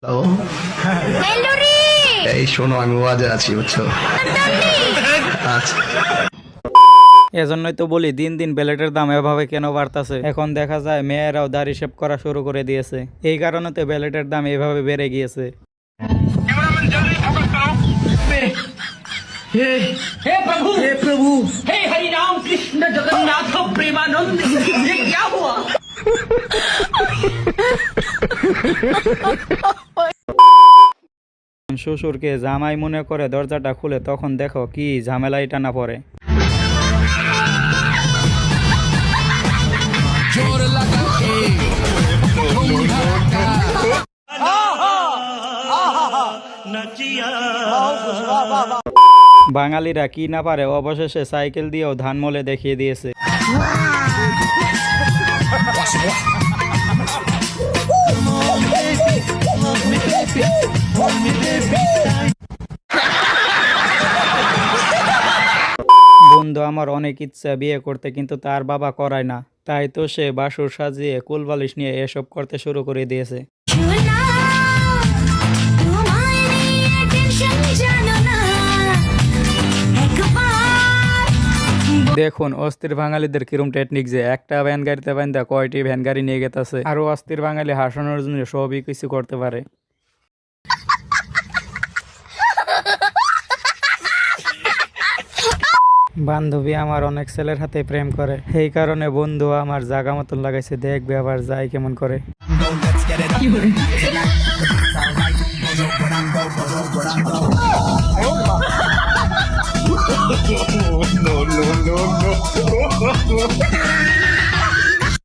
Hello, মেলোরি এই শোনো আমি ওয়াজে আছি বুঝছো। আচ্ছা এজন্যই তো বলি দিন দিন ব্লেডের দাম এভাবে কেন বাড়তাছে। এখন দেখা যায় মেয়েরাও দাড়ি শেভ করা শুরু করে দিয়েছে, এই কারণে তো ব্লেডের দাম এভাবে বেড়ে গিয়েছে। हे प्रभु हे हरि राम कृष्ण जगन्नाथ प्रेमानंद ये क्या हुआ। শ্বশুরকে জামাই মনে করে দরজাটা খুলে তখন দেখো কি ঝামেলাই টানা পড়ে। বাঙালিরা কি না পারে অবশেষে সাইকেল দিয়েও ধান মলে দেখিয়ে দিয়েছে। বন্ধু আমার অনেক ইচ্ছা বিয়ে করতে, কিন্তু তার বাবা করায় না, তাই তো সে বাসুর সাজিয়ে কুলবালিশ নিয়ে এসব করতে শুরু করে দিয়েছে। দেখুন অস্থির বাঙালিদের কিরম টেকনিক, যে একটা ভ্যান গাড়িতে বান্ধা কয়টি ভ্যান গাড়ি নিয়ে গেতেছে। আরো অস্থির বাঙালি হাসানোর জন্য সবই কিছু করতে পারে। বান্ধবী আমার অনেক ছেলের হাতে প্রেম করে, এই কারণে বন্ধু আমার জাগা মতন লাগাইছে, দেখবে আবার যায় কেমন করে। no.